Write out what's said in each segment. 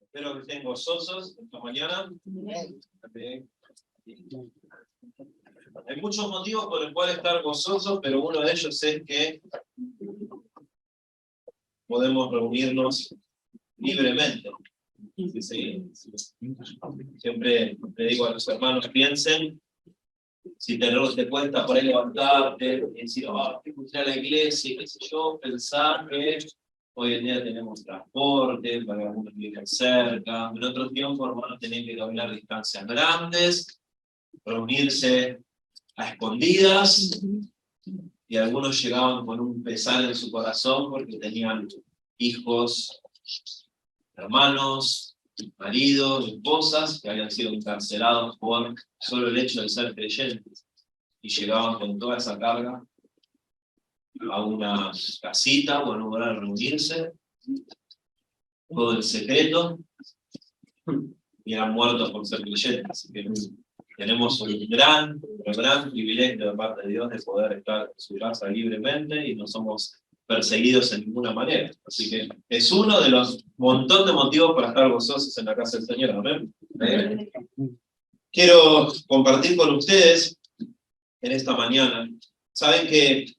Espero que estén gozosos esta mañana. Hay muchos motivos por los cuales estar gozosos, pero uno de ellos es que podemos reunirnos libremente. Sí. Siempre le digo a los hermanos, piensen, si te cuesta por ahí levantarte y decir, tengo que ir a la iglesia, qué sé yo, pensar que hoy en día tenemos transporte, para algunos viven cerca, en otros tiempos van a tener que caminar distancias grandes, reunirse a escondidas, y algunos llegaban con un pesar en su corazón porque tenían hijos, hermanos, maridos, esposas que habían sido encarcelados por solo el hecho de ser creyentes, y llegaban con toda esa carga a una casita o a un lugar a reunirse, todo en secreto, y eran muertos por ser creyentes. Así que tenemos un gran privilegio de parte de Dios de poder estar en su casa libremente y no somos perseguidos en ninguna manera. Así que es uno de los montón de motivos para estar gozosos en la casa del Señor. ¿Amén? Quiero compartir con ustedes en esta mañana. Saben que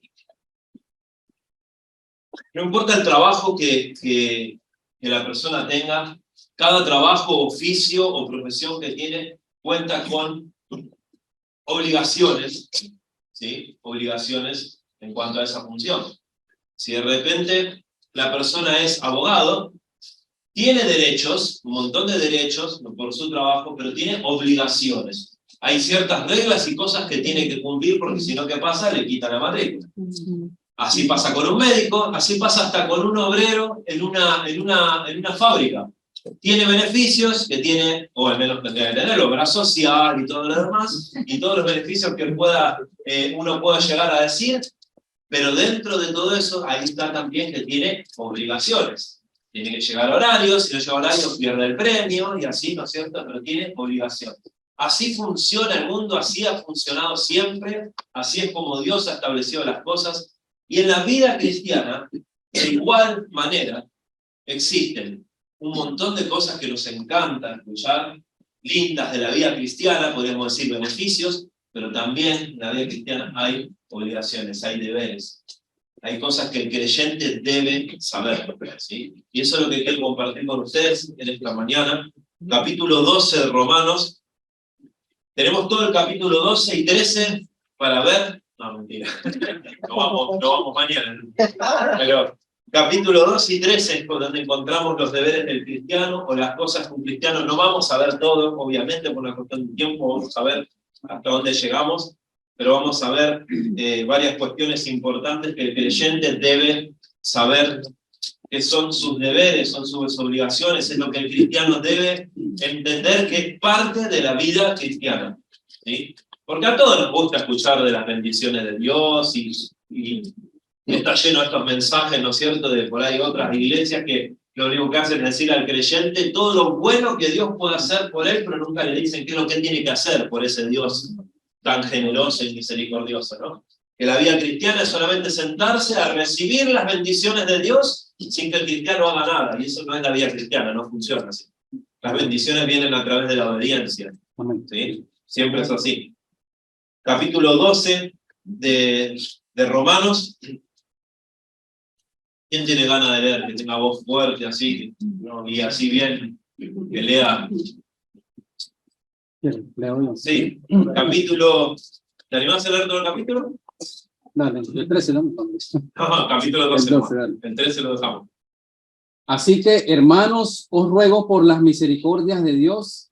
no importa el trabajo que la persona tenga, cada trabajo, oficio o profesión que tiene cuenta con obligaciones, ¿sí? Obligaciones en cuanto a esa función. Si de repente la persona es abogado, tiene derechos, un montón de derechos por su trabajo, pero tiene obligaciones. Hay ciertas reglas y cosas que tiene que cumplir, porque si no, ¿qué pasa? Le quitan la matrícula. Así pasa con un médico, así pasa hasta con un obrero en una fábrica. Tiene beneficios que tiene, o al menos tendría que tener, obra social y todo lo demás, y todos los beneficios que uno pueda llegar a decir, pero dentro de todo eso, ahí está también que tiene obligaciones. Tiene que llegar a horarios, si no llega a horarios pierde el premio, y así, ¿no es cierto? Pero tiene obligaciones. Así funciona el mundo, así ha funcionado siempre, así es como Dios ha establecido las cosas, y en la vida cristiana, de igual manera, existen un montón de cosas que nos encanta escuchar, lindas de la vida cristiana, podríamos decir beneficios, pero también en la vida cristiana hay obligaciones, hay deberes, hay cosas que el creyente debe saber, ¿sí? Y eso es lo que quiero compartir con ustedes en esta mañana. Capítulo 12 de Romanos. Tenemos todo el capítulo 12 y 13 para ver. No, mentira. No vamos mañana. Pero capítulo 12 y 13 es donde encontramos los deberes del cristiano, o las cosas que un cristiano. No vamos a ver todo, obviamente, por una cuestión de tiempo, vamos a ver hasta dónde llegamos, pero vamos a ver varias cuestiones importantes que el creyente debe saber, que son sus deberes, son sus obligaciones, es lo que el cristiano debe entender que es parte de la vida cristiana, ¿sí? Porque a todos nos gusta escuchar de las bendiciones de Dios, y está lleno de estos mensajes, ¿no es cierto?, de por ahí otras iglesias que lo único que hacen es decir al creyente todo lo bueno que Dios puede hacer por él, pero nunca le dicen qué es lo que él tiene que hacer por ese Dios tan generoso y misericordioso, ¿no? Que la vida cristiana es solamente sentarse a recibir las bendiciones de Dios sin que el cristiano haga nada, y eso no es la vida cristiana, no funciona así. Las bendiciones vienen a través de la obediencia, ¿sí? Siempre es así. Capítulo 12 de Romanos. ¿Quién tiene ganas de leer? Que tenga voz fuerte así, ¿no? Y así bien, que lea. Sí, capítulo. ¿Te animás a leer todo el capítulo? Dale, el 13 no. No, capítulo 12. El 12, dale. El 13 lo dejamos. Así que, hermanos, os ruego por las misericordias de Dios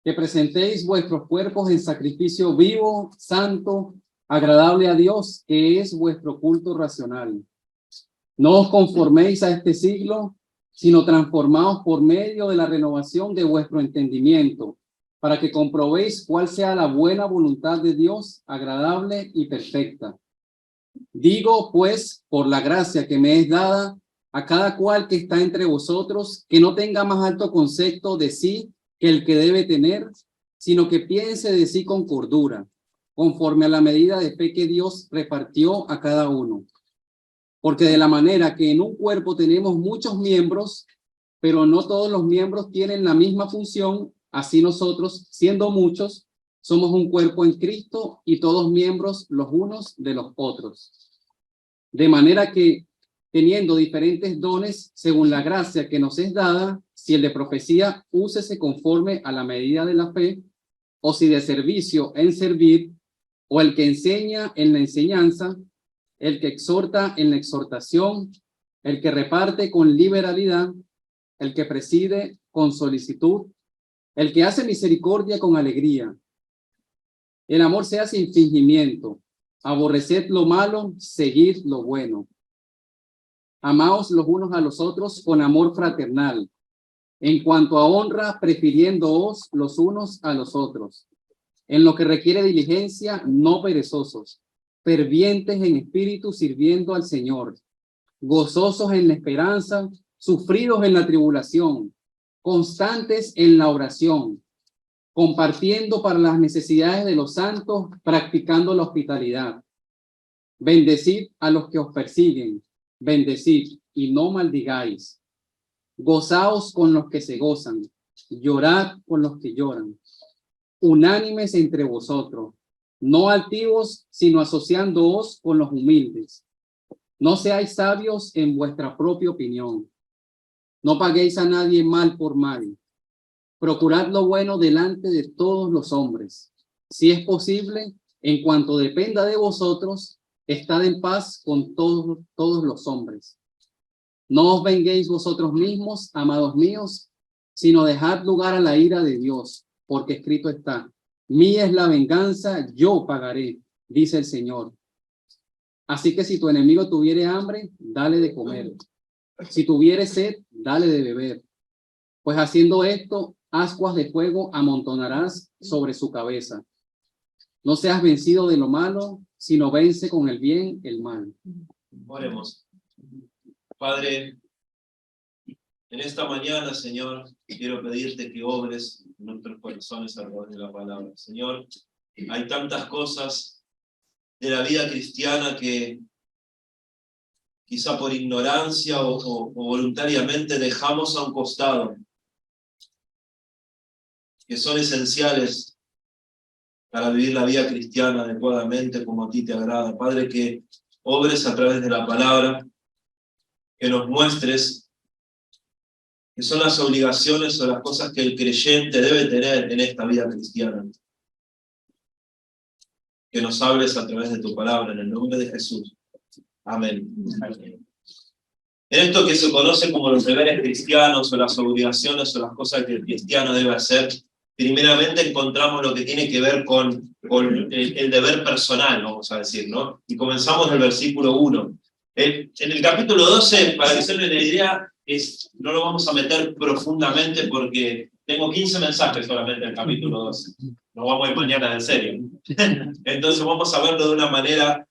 que presentéis vuestros cuerpos en sacrificio vivo, santo, agradable a Dios, que es vuestro culto racional. No os conforméis a este siglo, sino transformaos por medio de la renovación de vuestro entendimiento, para que comprobéis cuál sea la buena voluntad de Dios, agradable y perfecta. Digo, pues, por la gracia que me es dada, a cada cual que está entre vosotros, que no tenga más alto concepto de sí que el que debe tener, sino que piense de sí con cordura, conforme a la medida de fe que Dios repartió a cada uno. Porque de la manera que en un cuerpo tenemos muchos miembros, pero no todos los miembros tienen la misma función. Así nosotros, siendo muchos, somos un cuerpo en Cristo y todos miembros los unos de los otros. De manera que, teniendo diferentes dones según la gracia que nos es dada, si el de profecía, úsese conforme a la medida de la fe, o si de servicio, en servir, o el que enseña en la enseñanza, el que exhorta en la exhortación, el que reparte con liberalidad, el que preside con solicitud, el que hace misericordia con alegría. El amor sea sin fingimiento, aborreced lo malo, seguid lo bueno. Amaos los unos a los otros con amor fraternal. En cuanto a honra, prefiriéndoos los unos a los otros. En lo que requiere diligencia, no perezosos, fervientes en espíritu, sirviendo al Señor, gozosos en la esperanza, sufridos en la tribulación, constantes en la oración, compartiendo para las necesidades de los santos, practicando la hospitalidad. Bendecid a los que os persiguen, bendecid y no maldigáis. Gozaos con los que se gozan, llorad con los que lloran. Unánimes entre vosotros, no altivos, sino asociándoos con los humildes. No seáis sabios en vuestra propia opinión. No paguéis a nadie mal por mal. Procurad lo bueno delante de todos los hombres. Si es posible, en cuanto dependa de vosotros, estad en paz con todos los hombres. No os venguéis vosotros mismos, amados míos, sino dejad lugar a la ira de Dios, porque escrito está: mía es la venganza, yo pagaré, dice el Señor. Así que si tu enemigo tuviere hambre, dale de comer. Si tuviere sed, dale de beber. Pues haciendo esto, ascuas de fuego amontonarás sobre su cabeza. No seas vencido de lo malo, sino vence con el bien el mal. Oremos. Padre, en esta mañana, Señor, quiero pedirte que obres en nuestros corazones a través de la palabra. Señor, hay tantas cosas de la vida cristiana que quizá por ignorancia o voluntariamente dejamos a un costado, que son esenciales para vivir la vida cristiana adecuadamente como a ti te agrada. Padre, que obres a través de la palabra, que nos muestres que son las obligaciones o las cosas que el creyente debe tener en esta vida cristiana. Que nos hables a través de tu palabra, en el nombre de Jesús. Amén. En esto que se conoce como los deberes cristianos, o las obligaciones, o las cosas que el cristiano debe hacer, primeramente encontramos lo que tiene que ver con el deber personal, vamos a decir, ¿no? Y comenzamos del versículo 1. En el capítulo 12, para que se den una idea, no lo vamos a meter profundamente porque tengo 15 mensajes solamente en el capítulo 12. Nos vamos a ir mañana en serio. Entonces vamos a verlo de una manera,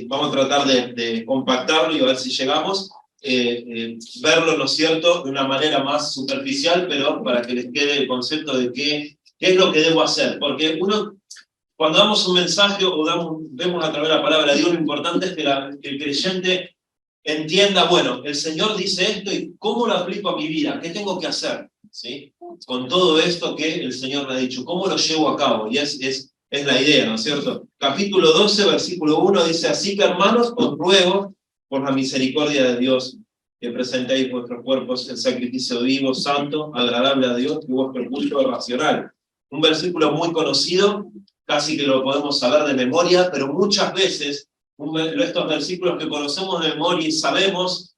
vamos a tratar de compactarlo y a ver si llegamos. Verlo, ¿no es cierto?, de una manera más superficial, pero para que les quede el concepto de qué es lo que debo hacer. Porque uno, cuando damos un mensaje o vemos a través de la palabra de Dios, lo importante es que el creyente entienda, bueno, el Señor dice esto y ¿cómo lo aplico a mi vida? ¿Qué tengo que hacer? ¿Sí? Con todo esto que el Señor me ha dicho, ¿cómo lo llevo a cabo? Y es la idea, ¿no es cierto? Capítulo 12, versículo 1 dice: así que, hermanos, os ruego por la misericordia de Dios, que presentéis vuestros cuerpos en sacrificio vivo, santo, agradable a Dios, y vuestro culto racional. Un versículo muy conocido, casi que lo podemos saber de memoria, pero muchas veces, estos versículos que conocemos de memoria y sabemos,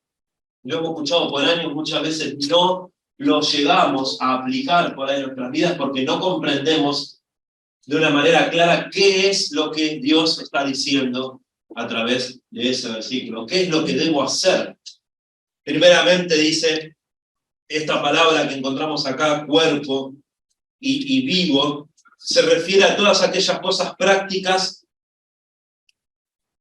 lo hemos escuchado por años, muchas veces no los llegamos a aplicar por ahí en nuestras vidas porque no comprendemos de una manera clara qué es lo que Dios está diciendo a través de ese versículo. ¿Qué es lo que debo hacer? Primeramente dice esta palabra que encontramos acá, cuerpo y vivo, se refiere a todas aquellas cosas prácticas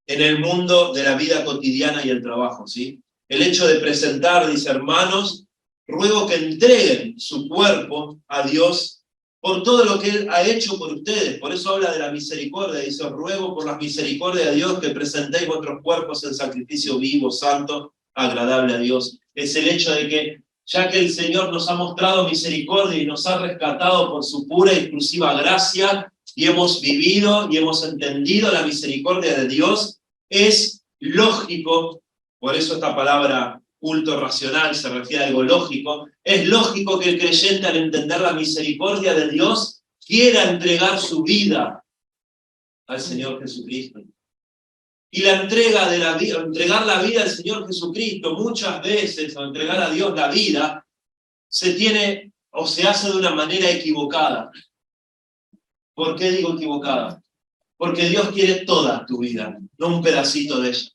en el mundo de la vida cotidiana y el trabajo, ¿sí? El hecho de presentar, dice: hermanos, ruego que entreguen su cuerpo a Dios por todo lo que Él ha hecho por ustedes. Por eso habla de la misericordia. Dice: os ruego por la misericordia de Dios que presentéis vuestros cuerpos en sacrificio vivo, santo, agradable a Dios. Es el hecho de que ya que el Señor nos ha mostrado misericordia y nos ha rescatado por su pura y exclusiva gracia, y hemos vivido y hemos entendido la misericordia de Dios, es lógico, por eso esta palabra culto racional se refiere a algo lógico, es lógico que el creyente al entender la misericordia de Dios quiera entregar su vida al Señor Jesucristo. Y la entrega de la vida, entregar la vida al Señor Jesucristo, muchas veces, o entregar a Dios la vida, se tiene o se hace de una manera equivocada. ¿Por qué digo equivocada? Porque Dios quiere toda tu vida, no un pedacito de ella.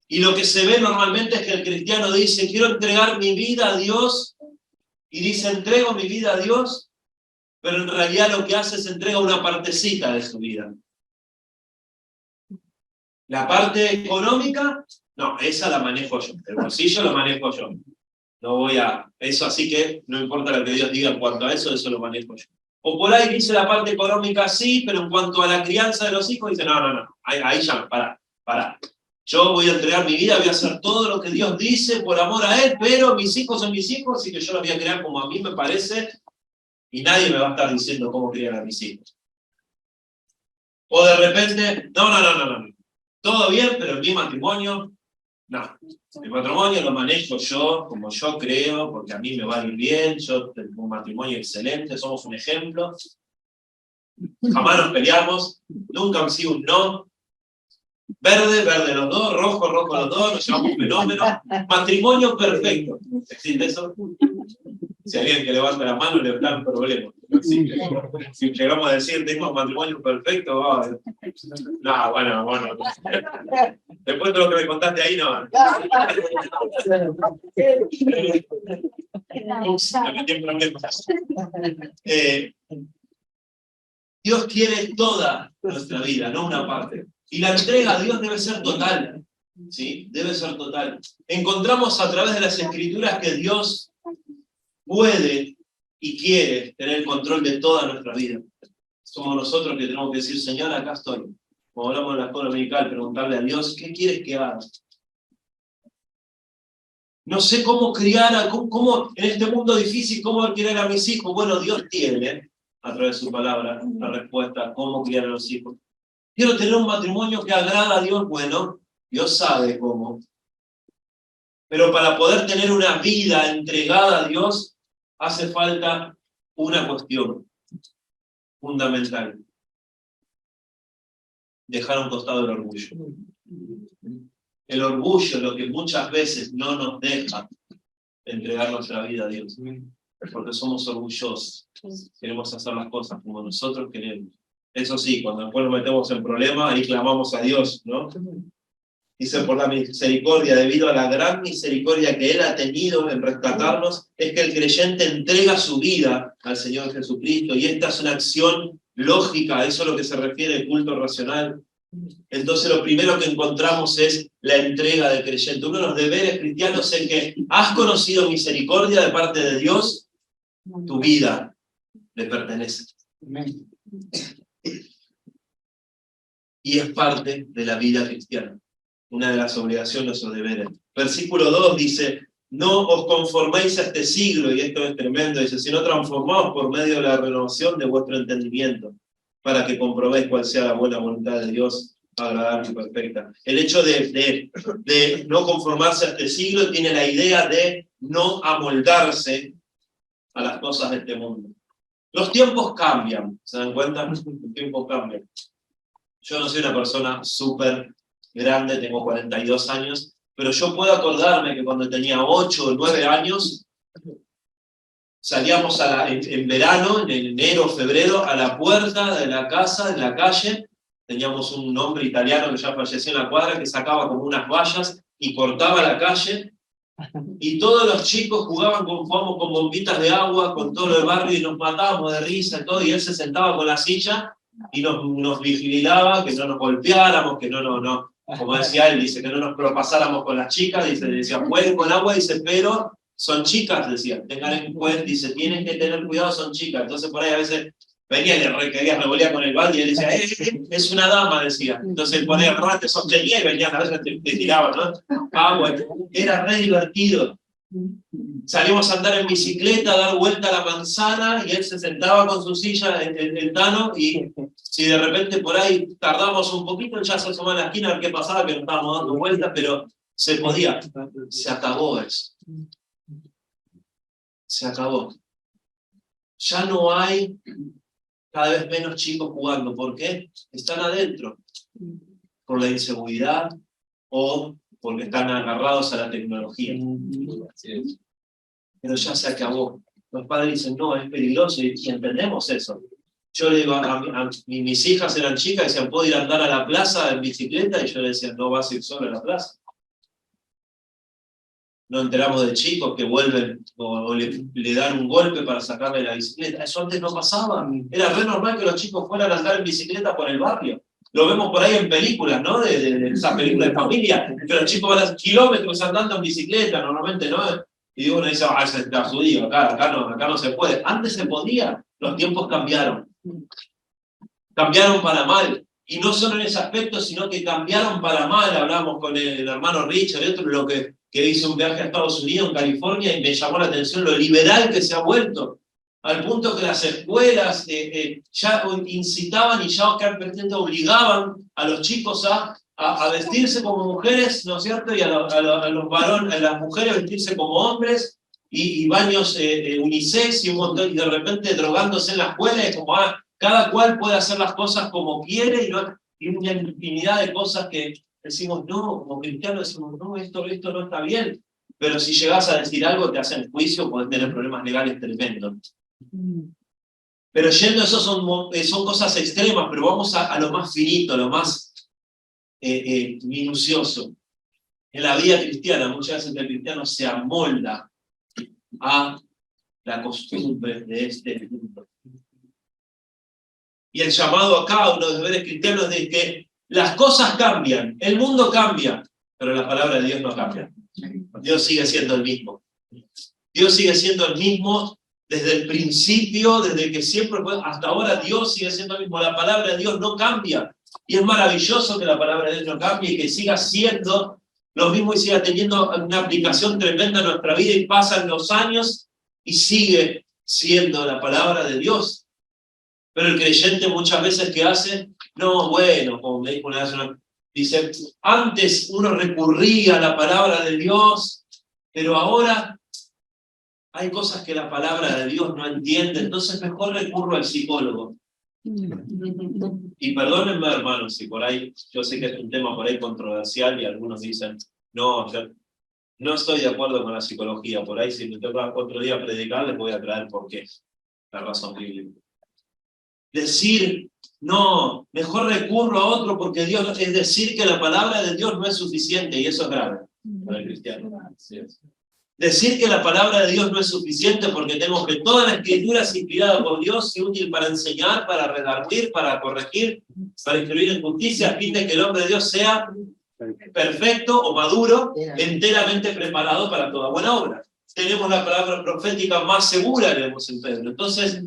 Y lo que se ve normalmente es que el cristiano dice, quiero entregar mi vida a Dios, y dice, entrego mi vida a Dios, pero en realidad lo que hace es entrega una partecita de su vida. La parte económica, no, esa la manejo yo. El bolsillo lo manejo yo. No voy a... Eso así que no importa lo que Dios diga en cuanto a eso, eso lo manejo yo. O por ahí dice la parte económica sí, pero en cuanto a la crianza de los hijos, dice, no. Ahí ya, pará. Yo voy a entregar mi vida, voy a hacer todo lo que Dios dice por amor a Él, pero mis hijos son mis hijos, así que yo los voy a criar como a mí me parece, y nadie me va a estar diciendo cómo criar a mis hijos. O de repente, no. Todo bien, pero mi matrimonio, no. Mi matrimonio lo manejo yo, como yo creo, porque a mí me va a ir bien, yo tengo un matrimonio excelente, somos un ejemplo. Jamás nos peleamos, nunca han sido un no. Verde los dos, rojo los dos, nos llevamos un fenómeno. Matrimonio perfecto. ¿Existe eso? Si alguien que levanta la mano le da un problema. No existe. Si llegamos a decir tengo un matrimonio perfecto, no, bueno. Después de lo que me contaste ahí, no. Me metí en problemas. Dios quiere toda nuestra vida, no una parte. Y la entrega a Dios debe ser total. ¿Sí? Debe ser total. Encontramos a través de las Escrituras que Dios puede y quiere tener el control de toda nuestra vida. Somos nosotros que tenemos que decir, Señor, acá estoy. Como hablamos en la escuela dominical, preguntarle a Dios, ¿qué quieres que haga? No sé cómo criar, cómo en este mundo difícil, cómo criar a mis hijos. Bueno, Dios tiene, a través de su palabra, la respuesta, cómo criar a los hijos. Quiero tener un matrimonio que agrada a Dios, bueno, Dios sabe cómo. Pero para poder tener una vida entregada a Dios, hace falta una cuestión fundamental. Dejar a un costado el orgullo. El orgullo es lo que muchas veces no nos deja entregar nuestra vida a Dios. Porque somos orgullosos. Queremos hacer las cosas como nosotros queremos. Eso sí, cuando después nos metemos en problemas, ahí clamamos a Dios, ¿no? Dice, por la misericordia, debido a la gran misericordia que Él ha tenido en rescatarnos, es que el creyente entrega su vida al Señor Jesucristo, y esta es una acción lógica, a eso es lo que se refiere el culto racional. Entonces lo primero que encontramos es la entrega del creyente. Uno de los deberes cristianos es que has conocido misericordia de parte de Dios, tu vida le pertenece. Y es parte de la vida cristiana, una de las obligaciones o deberes. Versículo 2 dice, no os conforméis a este siglo, y esto es tremendo, dice, sino transformaos por medio de la renovación de vuestro entendimiento, para que comprobéis cuál sea la buena voluntad de Dios, agradable y perfecta. El hecho de no conformarse a este siglo tiene la idea de no amoldarse a las cosas de este mundo. Los tiempos cambian, ¿se dan cuenta? Los tiempos cambian. Yo no soy una persona súper grande, tengo 42 años, pero yo puedo acordarme que cuando tenía 8 o 9 años, salíamos en verano, en enero o febrero, a la puerta de la casa, en la calle. Teníamos un hombre italiano que ya falleció en la cuadra, que sacaba como unas vallas y cortaba la calle. Y todos los chicos jugaban jugábamos con bombitas de agua, con todo el barrio, y nos matábamos de risa y todo, y él se sentaba con la silla y nos vigilaba, que no nos golpeáramos, que no, como decía él, dice, que no nos propasáramos con las chicas, dice, decía, jueguen con agua, dice, pero son chicas, decía, tengan en cuenta, dice, tienen que tener cuidado, son chicas. Entonces por ahí a veces venía y le quería revolver con el balde, y él decía, es una dama, decía. Entonces él ponía el rate, sostenía y venían a veces te tiraban, ¿no? Bueno, era re divertido. Salimos a andar en bicicleta, a dar vuelta a la manzana, y él se sentaba con su silla, el Tano, y si de repente por ahí tardamos un poquito, ya se asomaba a la esquina a ver qué pasaba, que no estábamos dando vueltas, pero se podía. Se acabó eso. Se acabó. Ya no hay cada vez menos chicos jugando. ¿Por qué? Están adentro. Por la inseguridad o porque están agarrados a la tecnología. Pero ya se acabó. Los padres dicen, no, es peligroso, y entendemos eso. Yo le digo, mis hijas eran chicas y decían, ¿puedo ir a andar a la plaza en bicicleta? Y yo le decía, no vas a ir solo a la plaza. No enteramos de chicos que vuelven o le dan un golpe para sacarle la bicicleta. Eso antes no pasaba. Era re normal que los chicos fueran a andar en bicicleta por el barrio. Lo vemos por ahí en películas, ¿no? De esas películas de familia, que los chicos van a kilómetros andando en bicicleta, normalmente, ¿no? Y uno dice, ah, ese está judío, acá no se puede. Antes se podía, los tiempos cambiaron. Cambiaron para mal. Y no solo en ese aspecto, sino que cambiaron para mal. Hablamos con el hermano Richard y otro, lo que hizo un viaje a Estados Unidos, en California, y me llamó la atención lo liberal que se ha vuelto. Al punto que las escuelas ya incitaban y ya obligaban a los chicos a vestirse como mujeres, ¿no es cierto? Y a los varones, a las mujeres vestirse como hombres, y baños unisex y un montón, y de repente drogándose en la escuela, y como, cada cual puede hacer las cosas como quiere, y una infinidad de cosas que decimos, no, como cristianos decimos, no, esto no está bien. Pero si llegás a decir algo, te hacen juicio, podés tener problemas legales tremendos. Pero yendo a eso son cosas extremas, pero vamos a lo más finito, lo más minucioso. En la vida cristiana, muchas veces el cristiano se amolda a la costumbre de este mundo. Y el llamado acá a uno de los deberes cristianos es de que las cosas cambian, el mundo cambia, pero la palabra de Dios no cambia. Dios sigue siendo el mismo. Dios sigue siendo el mismo desde el principio, desde que siempre fue, hasta ahora Dios sigue siendo el mismo. La palabra de Dios no cambia. Y es maravilloso que la palabra de Dios no cambie y que siga siendo lo mismo y siga teniendo una aplicación tremenda en nuestra vida, y pasan los años y sigue siendo la palabra de Dios. Pero el creyente muchas veces, ¿qué hace? No, bueno, como me dijo una vez, dice, antes uno recurría a la palabra de Dios, pero ahora hay cosas que la palabra de Dios no entiende, entonces mejor recurro al psicólogo. Y perdónenme, hermanos, si por ahí, yo sé que es un tema por ahí controversial y algunos dicen, no, yo no estoy de acuerdo con la psicología, por ahí si me toca otro día predicar les voy a traer por qué, la razón bíblica. Decir, no, mejor recurro a otro porque Dios, es decir que la palabra de Dios no es suficiente, y eso es grave para el cristiano. Decir que la palabra de Dios no es suficiente porque tenemos que toda la escritura es inspirada por Dios y útil para enseñar, para redarguir, para corregir, para instruir en justicia, a fin de que el hombre de Dios sea perfecto o maduro, enteramente preparado para toda buena obra. Tenemos la palabra profética más segura, leemos en Pedro. Entonces,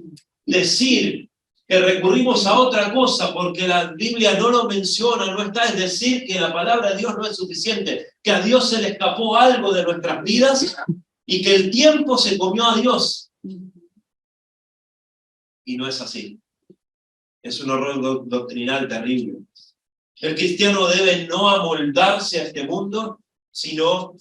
decir que recurrimos a otra cosa porque la Biblia no lo menciona, no está, es decir que la palabra de Dios no es suficiente, que a Dios se le escapó algo de nuestras vidas y que el tiempo se comió a Dios. Y no es así. Es un horror doctrinal terrible. El cristiano debe no amoldarse a este mundo, sino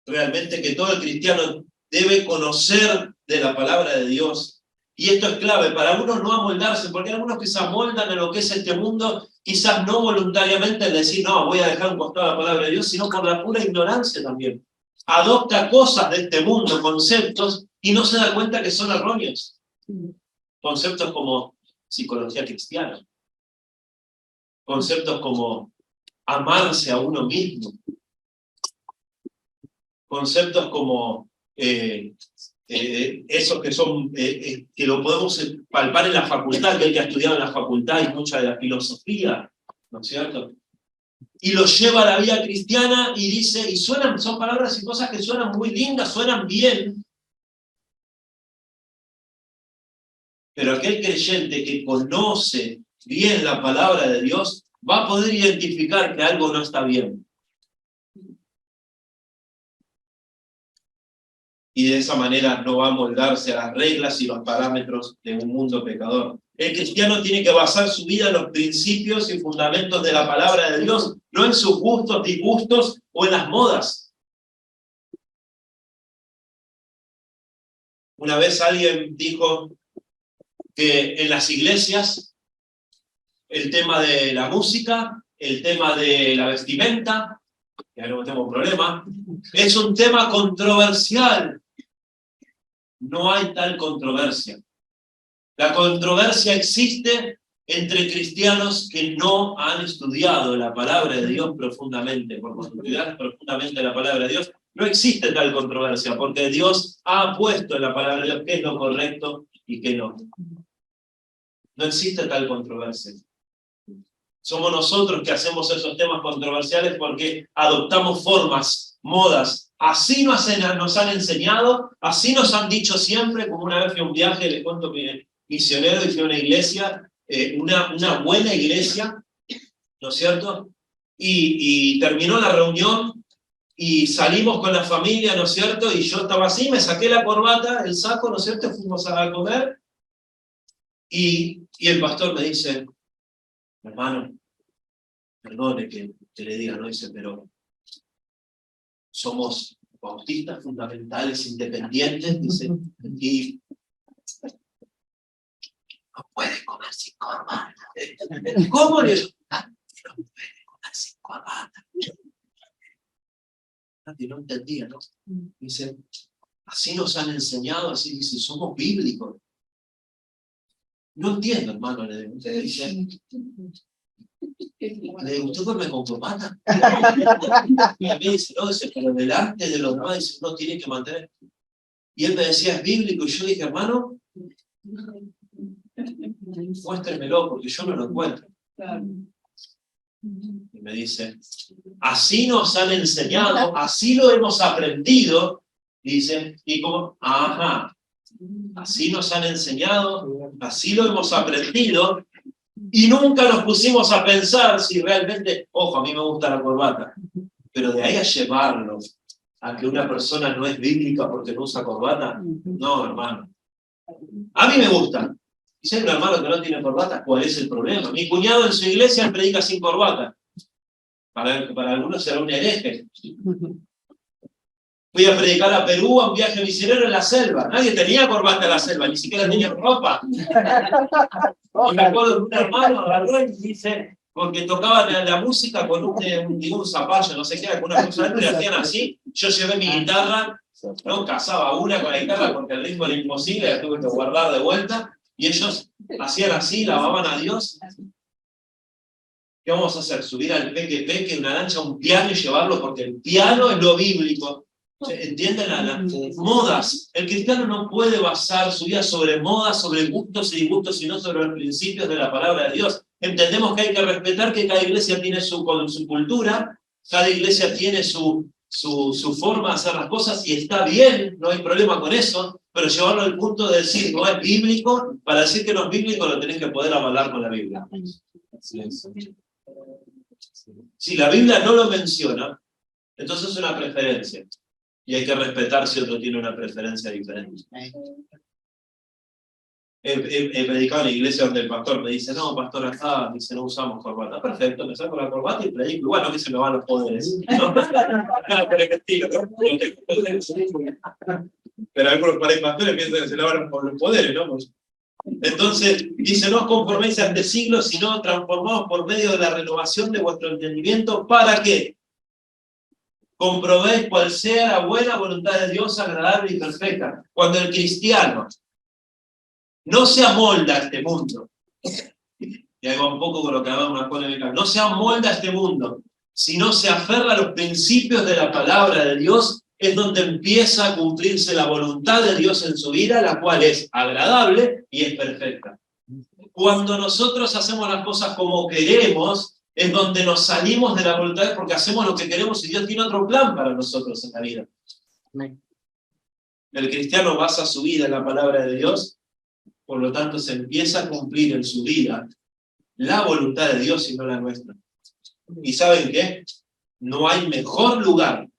realmente que todo el cristiano debe conocer de la palabra de Dios. Y esto es clave, para algunos no amoldarse, porque hay algunos que se amoldan a lo que es este mundo, quizás no voluntariamente al decir, no, voy a dejar un costado la palabra de Dios, sino por la pura ignorancia también. Adopta cosas de este mundo, conceptos, y no se da cuenta que son erróneos. Conceptos como psicología cristiana, conceptos como amarse a uno mismo, conceptos como esos que son, que lo podemos palpar en la facultad, que hay que estudiar en la facultad y mucha de la filosofía, ¿no es cierto? Y lo lleva a la vida cristiana y dice, y suenan, son palabras y cosas que suenan muy lindas, suenan bien, pero aquel creyente que conoce bien la palabra de Dios va a poder identificar que algo no está bien. y de esa manera no va a moldarse a las reglas y los parámetros de un mundo pecador. El cristiano tiene que basar su vida en los principios y fundamentos de la palabra de Dios, no en sus gustos, disgustos o en las modas. Una vez alguien dijo que en las iglesias el tema de la música, el tema de la vestimenta, ya no tengo problema, es un tema controversial. No hay tal controversia. La controversia existe entre cristianos que no han estudiado la palabra de Dios profundamente. Por estudiar profundamente la palabra de Dios, no existe tal controversia, porque Dios ha puesto en la palabra de Dios qué es lo correcto y qué no. No existe tal controversia. Somos nosotros que hacemos esos temas controversiales porque adoptamos formas, modas. Así nos han enseñado, así nos han dicho siempre. Como una vez fui a un viaje, les cuento que misionero, y fui a una iglesia, una buena iglesia, ¿no es cierto? Y terminó la reunión y salimos con la familia, ¿no es cierto? Y yo estaba así, me saqué la corbata, el saco, ¿no es cierto? Fuimos a comer y el pastor me dice: hermano, perdone que le diga, no, dice, pero somos bautistas fundamentales, independientes, dice, y no puede comer sin corbata. ¿Cómo le digo? No puede comer sin corbata. Nadie no entendía, ¿no? Dice, así nos han enseñado, así dice, somos bíblicos. No entiendo, hermano, le digo. Usted dice, le digo, ¿usted duerme con corbata? Y a mí dice, no, dice, pero delante de los demás, dice, uno tiene que mantener. Y él me decía, es bíblico, y yo dije, hermano, muéstremelo, porque yo no lo encuentro. Y me dice, así nos han enseñado, así lo hemos aprendido, dice, y como, ajá, así nos han enseñado, así lo hemos aprendido, y nunca nos pusimos a pensar si realmente, ojo, a mí me gusta la corbata, pero de ahí a llevarlo a que una persona no es bíblica porque no usa corbata, no, hermano. A mí me gusta. Y si hay un hermano que no tiene corbata, ¿cuál es el problema? Mi cuñado en su iglesia predica sin corbata. Para algunos será un hereje. Fui a predicar a Perú a un viaje misionero en la selva. Nadie tenía corbata en la selva, ni siquiera tenía ropa. Y me acuerdo de un hermano agarró y dice, porque tocaban la música con un zapallo, no sé qué era, con una cosa dentro y hacían así. Yo llevé mi guitarra, no cazaba una con la guitarra porque el ritmo era imposible, la tuve que guardar de vuelta. Y ellos hacían así, lavaban a Dios. ¿Qué vamos a hacer? ¿Subir al peque, una lancha, un piano y llevarlo? Porque el piano es lo bíblico. ¿Entienden? Las modas. El cristiano no puede basar su vida sobre modas, sobre gustos y disgustos, sino sobre los principios de la palabra de Dios. Entendemos que hay que respetar que cada iglesia tiene su cultura, cada iglesia tiene su forma de hacer las cosas, y está bien, no hay problema con eso, pero llevarlo al punto de decir no es bíblico, para decir que no es bíblico lo tenés que poder avalar con la Biblia. Si la Biblia no lo menciona, entonces es una preferencia. Y hay que respetar si otro tiene una preferencia diferente. He predicado en la iglesia donde el pastor me dice, no, pastor, acá dice, no usamos corbata. Perfecto, me saco la corbata y predico. Bueno, que se me van los poderes, ¿no? Pero algunos pastores piensan que se le van los poderes, ¿no? Entonces, dice, no os conforméis a este siglo, sino transformaos por medio de la renovación de vuestro entendimiento. ¿Para qué? Comprobéis cuál sea la buena voluntad de Dios, agradable y perfecta. Cuando el cristiano no se amolda a este mundo, y ahí va un poco con lo que hablamos una polémica, no se amolda a este mundo, sino se aferra a los principios de la palabra de Dios, es donde empieza a cumplirse la voluntad de Dios en su vida, la cual es agradable y es perfecta. Cuando nosotros hacemos las cosas como queremos, es donde nos salimos de la voluntad porque hacemos lo que queremos y Dios tiene otro plan para nosotros en la vida. El cristiano basa su vida en la palabra de Dios, por lo tanto se empieza a cumplir en su vida la voluntad de Dios y no la nuestra. ¿Y saben qué? No hay mejor lugar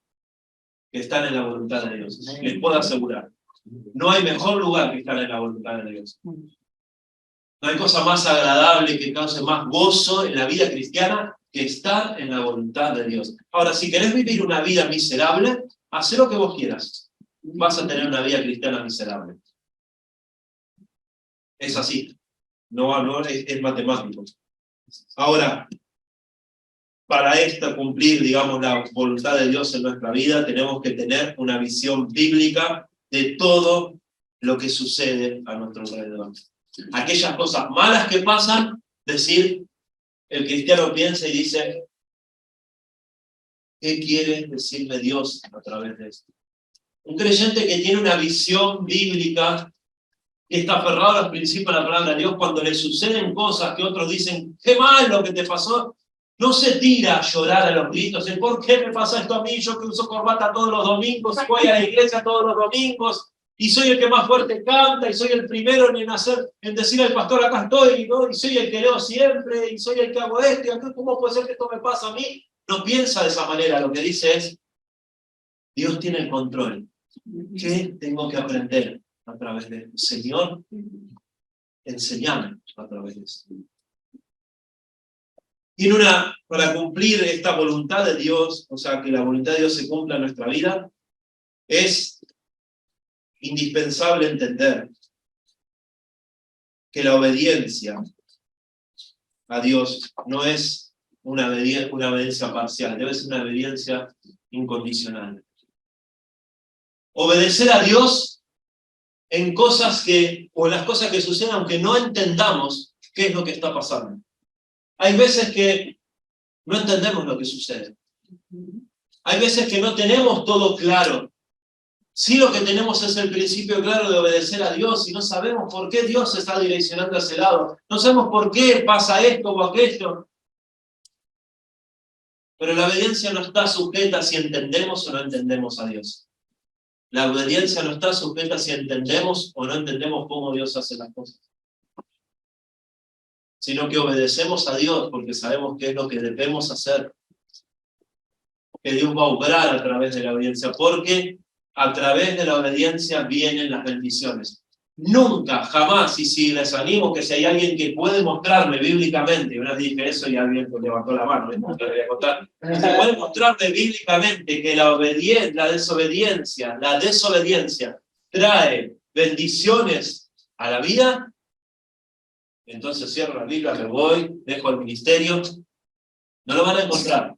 que están en la voluntad de Dios. Les puedo asegurar. No hay mejor lugar que estar en la voluntad de Dios. No hay cosa más agradable que cause más gozo en la vida cristiana que estar en la voluntad de Dios. Ahora, si querés vivir una vida miserable, haz lo que vos quieras. Vas a tener una vida cristiana miserable. Es así. No es matemático. Ahora, para cumplir, digamos, la voluntad de Dios en nuestra vida, tenemos que tener una visión bíblica de todo lo que sucede a nuestro alrededor. Aquellas cosas malas que pasan, decir, el cristiano piensa y dice, ¿qué quiere decirme Dios a través de esto? Un creyente que tiene una visión bíblica, que está aferrado a los principios de la palabra de Dios, cuando le suceden cosas que otros dicen, qué mal lo que te pasó, no se tira a llorar a los gritos, ¿por qué me pasa esto a mí? Yo que uso corbata todos los domingos, voy a la iglesia todos los domingos, y soy el que más fuerte canta, y soy el primero en decir al pastor, acá estoy, ¿no? Y soy el que leo siempre, y soy el que hago esto, y ¿cómo puede ser que esto me pasa a mí? No piensa de esa manera, lo que dice es, Dios tiene el control. ¿Qué tengo que aprender a través de esto? Señor, enséñame a través de esto. Para cumplir esta voluntad de Dios, o sea, que la voluntad de Dios se cumpla en nuestra vida, es indispensable entender que la obediencia a Dios no es una obediencia parcial, debe ser una obediencia incondicional. Obedecer a Dios en las cosas que suceden, aunque no entendamos qué es lo que está pasando. Hay veces que no entendemos lo que sucede. Hay veces que no tenemos todo claro. Sí, lo que tenemos es el principio claro de obedecer a Dios y no sabemos por qué Dios se está direccionando a ese lado. No sabemos por qué pasa esto o aquello. Pero la obediencia no está sujeta si entendemos o no entendemos a Dios. La obediencia no está sujeta si entendemos o no entendemos cómo Dios hace las cosas. Sino que obedecemos a Dios porque sabemos qué es lo que debemos hacer. Que Dios va a obrar a través de la obediencia, porque a través de la obediencia vienen las bendiciones. Nunca, jamás, y si les animo que si hay alguien que puede mostrarme bíblicamente, una vez dije eso y alguien levantó la mano, les voy a contar, si puede mostrarme bíblicamente que la desobediencia trae bendiciones a la vida, entonces cierro la Biblia, me voy, dejo el ministerio, no lo van a encontrar.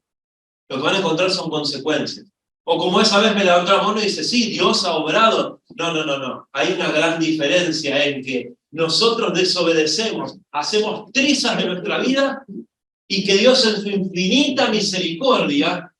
Lo que van a encontrar son consecuencias. O como esa vez me levantó la mano y dice, sí, Dios ha obrado. No. Hay una gran diferencia en que nosotros desobedecemos, hacemos trizas de nuestra vida y que Dios en su infinita misericordia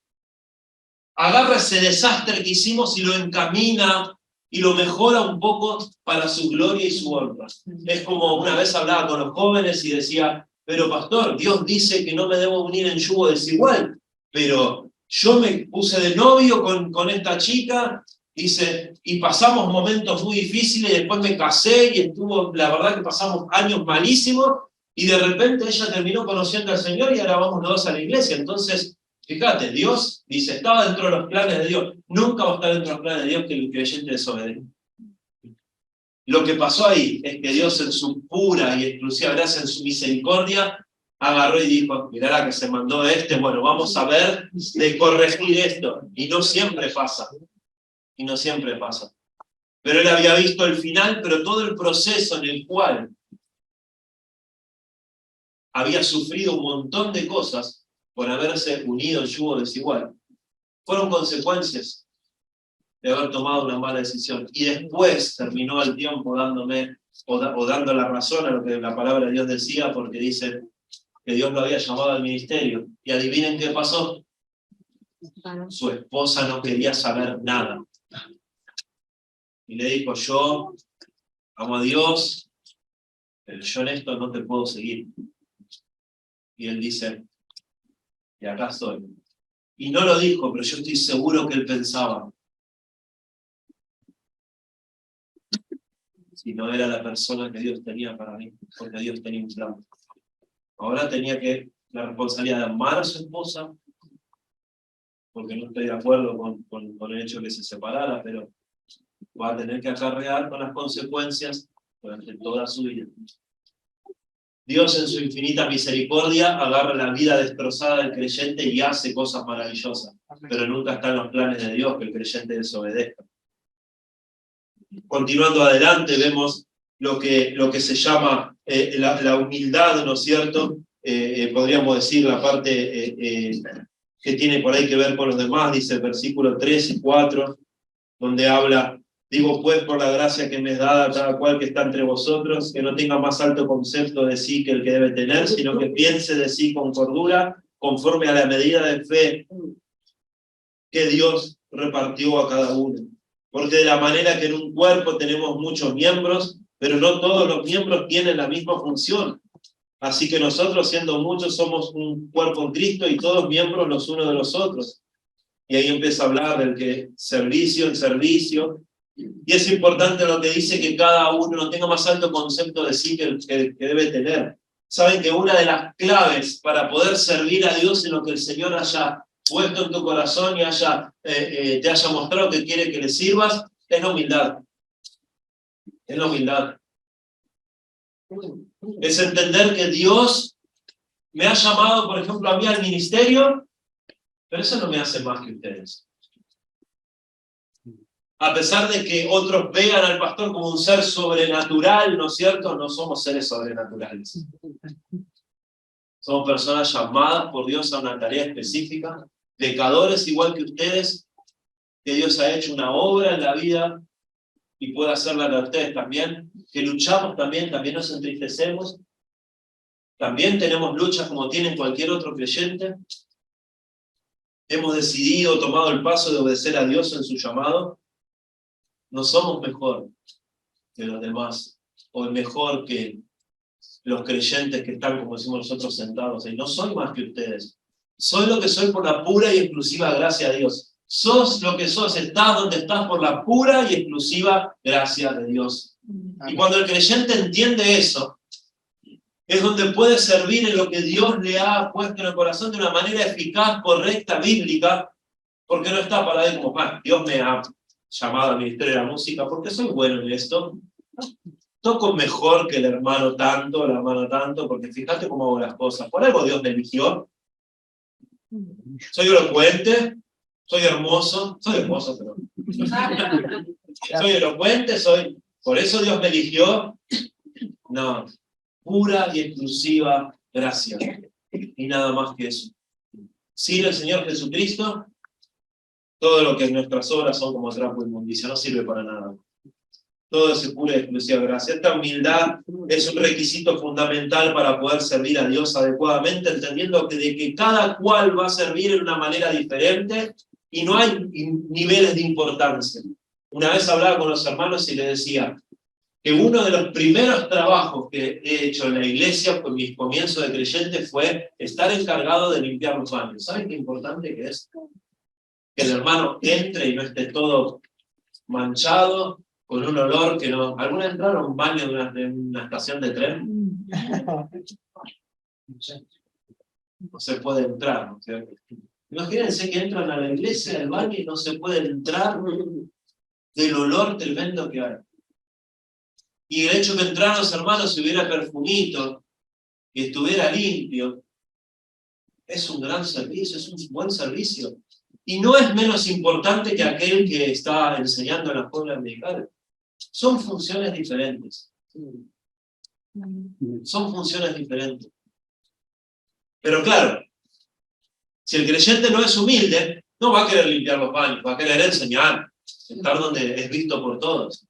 agarra ese desastre que hicimos y lo encamina y lo mejora un poco para su gloria y su honra. Es como una vez hablaba con los jóvenes y decía, pero pastor, Dios dice que no me debo unir en yugo desigual. Pero yo me puse de novio con esta chica, dice, y pasamos momentos muy difíciles, y después me casé, y la verdad que pasamos años malísimos, y de repente ella terminó conociendo al Señor, y ahora vamos los dos a la iglesia. Entonces, fíjate, Dios, dice, estaba dentro de los planes de Dios. Nunca va a estar dentro de los planes de Dios que el creyente desobedezca. Lo que pasó ahí es que Dios en su pura y exclusiva gracia, en su misericordia, agarró y dijo, mirá la que se mandó bueno, vamos a ver de corregir esto. Y no siempre pasa. Pero él había visto el final, pero todo el proceso en el cual había sufrido un montón de cosas por haberse unido en yugo desigual, fueron consecuencias de haber tomado una mala decisión. Y después terminó el tiempo dándome, o dando la razón a lo que la palabra de Dios decía, porque dice que Dios lo había llamado al ministerio. Y adivinen qué pasó. Su esposa no quería saber nada. Y le dijo, yo amo a Dios, pero yo en esto no te puedo seguir. Y él dice, y acá estoy. Y no lo dijo, pero yo estoy seguro que él pensaba, si no era la persona que Dios tenía para mí, porque Dios tenía un plan. Ahora tenía la responsabilidad de amar a su esposa, porque no estoy de acuerdo con el hecho de que se separara, pero va a tener que acarrear con las consecuencias durante toda su vida. Dios en su infinita misericordia agarra la vida destrozada del creyente y hace cosas maravillosas, pero nunca está en los planes de Dios que el creyente desobedezca. Continuando adelante, vemos lo que se llama la humildad, ¿no es cierto? Podríamos decir la parte que tiene por ahí que ver con los demás, dice el versículo 3 y 4, donde habla: digo pues por la gracia que me es dada a cada cual que está entre vosotros, que no tenga más alto concepto de sí que el que debe tener, sino que piense de sí con cordura, conforme a la medida de fe que Dios repartió a cada uno. Porque de la manera que en un cuerpo tenemos muchos miembros, pero no todos los miembros tienen la misma función. Así que nosotros, siendo muchos, somos un cuerpo en Cristo y todos miembros los unos de los otros. Y ahí empieza a hablar del que servicio en servicio. Y es importante lo que dice, que cada uno no tenga más alto concepto de sí que el que debe tener. Saben que una de las claves para poder servir a Dios en lo que el Señor haya puesto en tu corazón y te haya mostrado que quiere que le sirvas, es la humildad. Es la humildad. Es entender que Dios me ha llamado, por ejemplo, a mí al ministerio, pero eso no me hace más que ustedes. A pesar de que otros vean al pastor como un ser sobrenatural, ¿no es cierto? No somos seres sobrenaturales. Somos personas llamadas por Dios a una tarea específica, pecadores igual que ustedes, que Dios ha hecho una obra en la vida y puede hacerla de ustedes también, que luchamos también nos entristecemos, también tenemos luchas como tiene cualquier otro creyente. Hemos decidido, tomado el paso de obedecer a Dios en su llamado. No somos mejor que los demás, o mejor que los creyentes que están, como decimos nosotros, sentados ahí. No soy más que ustedes. Soy lo que soy por la pura y exclusiva gracia de Dios. Sos lo que sos, estás donde estás por la pura y exclusiva gracia de Dios. Y cuando el creyente entiende eso, es donde puede servir en lo que Dios le ha puesto en el corazón de una manera eficaz, correcta, bíblica, porque no está para él como: Dios me ha llamado al ministerio de la música porque soy bueno en esto. Toco mejor que el hermano tanto, la hermana tanto, porque fíjate cómo hago las cosas. Por algo Dios me eligió. Soy elocuente, soy hermoso, pero... soy elocuente, por eso Dios me eligió. No, pura y exclusiva gracia. Y nada más que eso. Sin el Señor Jesucristo, todo lo que en nuestras obras son como trapo de inmundicia, no sirve para nada. Todo es pura y exclusiva gracia. Esta humildad es un requisito fundamental para poder servir a Dios adecuadamente, entendiendo de que cada cual va a servir en una manera diferente y no hay niveles de importancia. Una vez hablaba con los hermanos y les decía que uno de los primeros trabajos que he hecho en la iglesia, con mis comienzos de creyente, fue estar encargado de limpiar los baños. ¿Saben qué importante que es? Que el hermano entre y no esté todo manchado, con un olor que no... ¿Alguna vez entraron a un baño de una estación de tren? No se puede entrar, ¿no? Imagínense que entran a la iglesia, al baño, y no se puede entrar del olor tremendo que hay. Y el hecho que entraran los hermanos, si hubiera perfumito, y estuviera limpio, es un gran servicio, es un buen servicio. Y no es menos importante que aquel que está enseñando en la escuela dominical. Son funciones diferentes. Son funciones diferentes. Pero claro, si el creyente no es humilde, no va a querer limpiar los baños, va a querer enseñar, estar donde es visto por todos.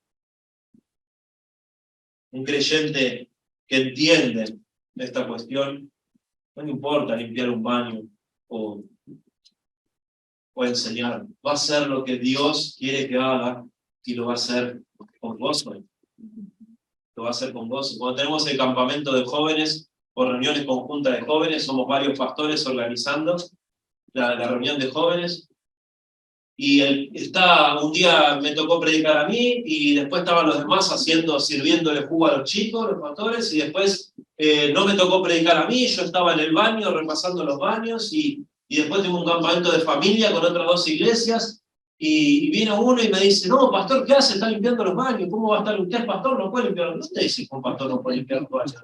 Un creyente que entiende esta cuestión, no le importa limpiar un baño o enseñar. Va a hacer lo que Dios quiere que haga y lo va a hacer con gozo. Lo va a hacer con gozo. Cuando tenemos el campamento de jóvenes o reuniones conjuntas de jóvenes, somos varios pastores organizando la reunión de jóvenes. Y un día me tocó predicar a mí y después estaban los demás sirviéndole jugo a los chicos, los pastores, y después no me tocó predicar a mí, yo estaba en el baño repasando los baños y y después tengo un campamento de familia con otras 2 iglesias, y viene uno y me dice, no, pastor, ¿qué hace? Está limpiando los baños, ¿cómo va a estar usted, pastor? No puede limpiar los baños. ¿Qué te dice que un pastor no puede limpiar los baños?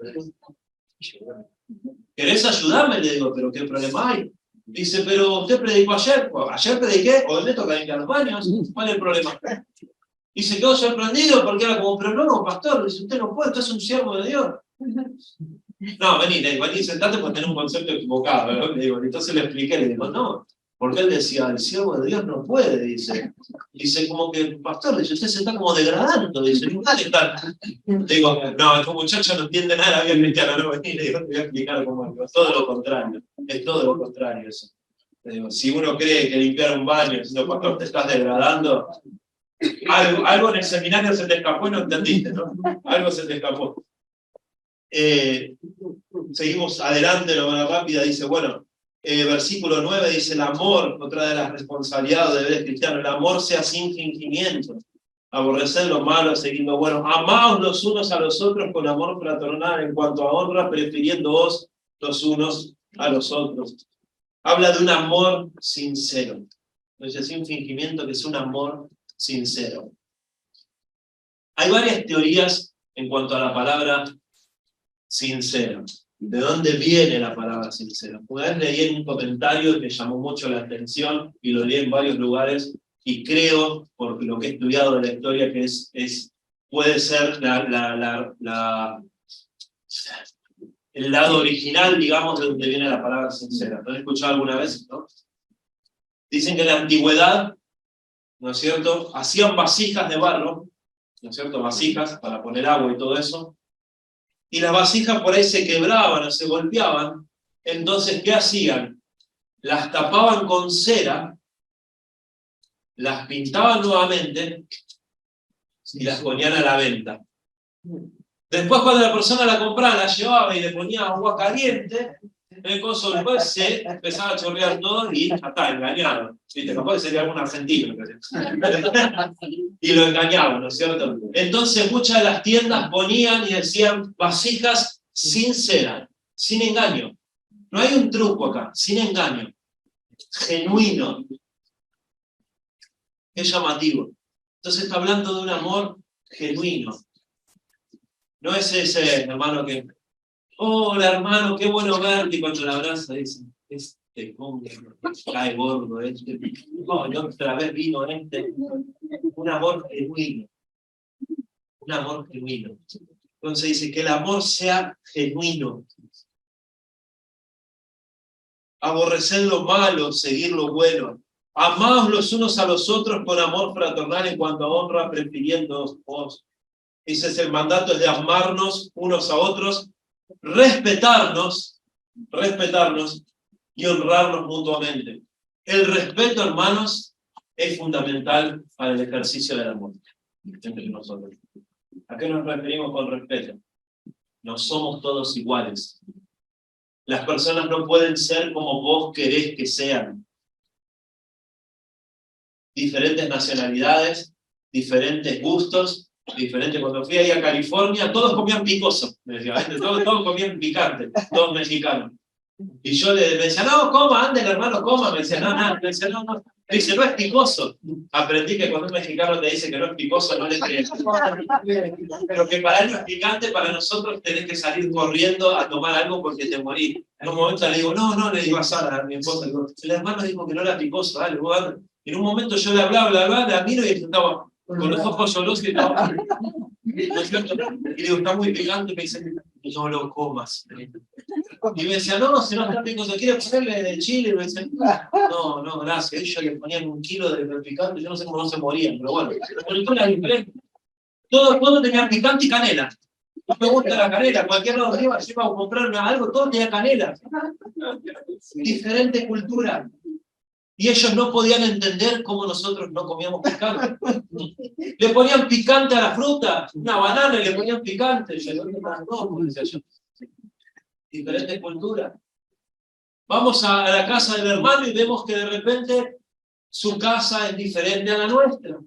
¿Querés ayudarme? Le digo, ¿pero qué problema hay? Dice, pero usted predicó ayer. Pues, ayer prediqué, hoy me toca limpiar los baños. ¿Cuál es el problema? Y se quedó sorprendido porque era como, pero no, pastor, dice, usted no puede, usted es un siervo de Dios. No, vení, sentate porque tenés un concepto equivocado, ¿no? Le digo, entonces le expliqué, le digo, no, porque él decía, el siervo de Dios no puede, dice. Dice, como que, pastor, dice, usted se está como degradando, dice, no vale estar. Digo, no, este muchacho no entiende nada de la vida cristiana, no, vení, le digo, te voy a explicar cómo es todo lo contrario, es todo lo contrario eso. Le digo, si uno cree que limpiar un baño, si no, pastor, te estás degradando, algo en el seminario se te escapó y no entendiste, ¿no? Algo se te escapó. Seguimos adelante, lo más rápida, dice, bueno, versículo 9 dice, el amor, otra de las responsabilidades del deber cristiano, el amor sea sin fingimiento, aborrecer lo malo, seguir lo bueno, amaos los unos a los otros con amor fraternal, en cuanto a honra, prefiriéndoos los unos a los otros. Habla de un amor sincero, entonces sin fingimiento, que es un amor sincero. Hay varias teorías en cuanto a la palabra sincero. ¿De dónde viene la palabra sincero? Una vez leí en un comentario y me llamó mucho la atención, y lo leí en varios lugares, y creo, por lo que he estudiado de la historia, que puede ser el lado original, digamos, de donde viene la palabra sincera. ¿Lo han escuchado alguna vez? ¿No? Dicen que en la antigüedad, ¿no es cierto?, hacían vasijas de barro, ¿no es cierto?, vasijas para poner agua y todo eso, y las vasijas por ahí se quebraban o se golpeaban. Entonces, ¿qué hacían? Las tapaban con cera, las pintaban nuevamente y las ponían a la venta. Después, cuando la persona la compraba, la llevaba y le ponía agua caliente, el coso después se empezaba a chorrear todo y ya está, engañado. ¿Viste? Capaz que sería algún argentino. Y lo engañaban, ¿no es cierto? Entonces muchas de las tiendas ponían y decían vasijas sin cera, sin engaño. No hay un truco acá, sin engaño. Genuino. Es llamativo. Entonces está hablando de un amor genuino. No es ese hermano que, hola hermano, qué bueno verte, y cuando la abraza dice, este hombre cae gordo, no, otra vez vino un amor genuino. Un amor genuino. Entonces dice que el amor sea genuino. Aborrecer lo malo, seguir lo bueno. Amaos los unos a los otros con amor fraternal en cuanto a honra, prefiriéndoos vos. Ese es el mandato, es de amarnos unos a otros, respetarnos y honrarnos mutuamente. El respeto, hermanos, es fundamental para el ejercicio del amor entre nosotros. ¿A qué nos referimos con respeto? No somos todos iguales. Las personas no pueden ser como vos querés que sean. Diferentes nacionalidades, diferentes gustos, diferentes. Cuando fui ahí a California, todos comían picoso, me decía, todos comían picante, todos mexicanos. Y yo le decía, no, coma, ande el hermano, coma. Me decía, no, me decía, no. Me dice, no es picoso. Aprendí que cuando un mexicano te dice que no es picoso, no le crees. Pero que para él no es picante, para nosotros tenés que salir corriendo a tomar algo porque te morís. En un momento le digo, no, le digo a Sara, a mi esposa, digo, el hermano dijo que no era picoso, dale, vos anda. Y en un momento yo le hablaba, la miro y estaba con los ojos llorosos y estaba. ¿No es cierto? Y digo, está muy picante, me dice, no lo comas. Y me decía, no, si no está picoso, ¿quiere ponerle de chile? Y me decía, no, gracias. Ellos le ponían 1 kilo de picante, yo no sé cómo no se morían, pero bueno, la cultura es diferente. Todos tenían picante y canela. No me gusta la canela, cualquier lado que iba a comprar algo, todo tenía canela. Diferente cultura. Y ellos no podían entender cómo nosotros no comíamos picante. Le ponían picante a la fruta, una banana y le ponían picante. Yo, no, decía yo. Diferentes culturas. Vamos a la casa del hermano y vemos que de repente su casa es diferente a la nuestra.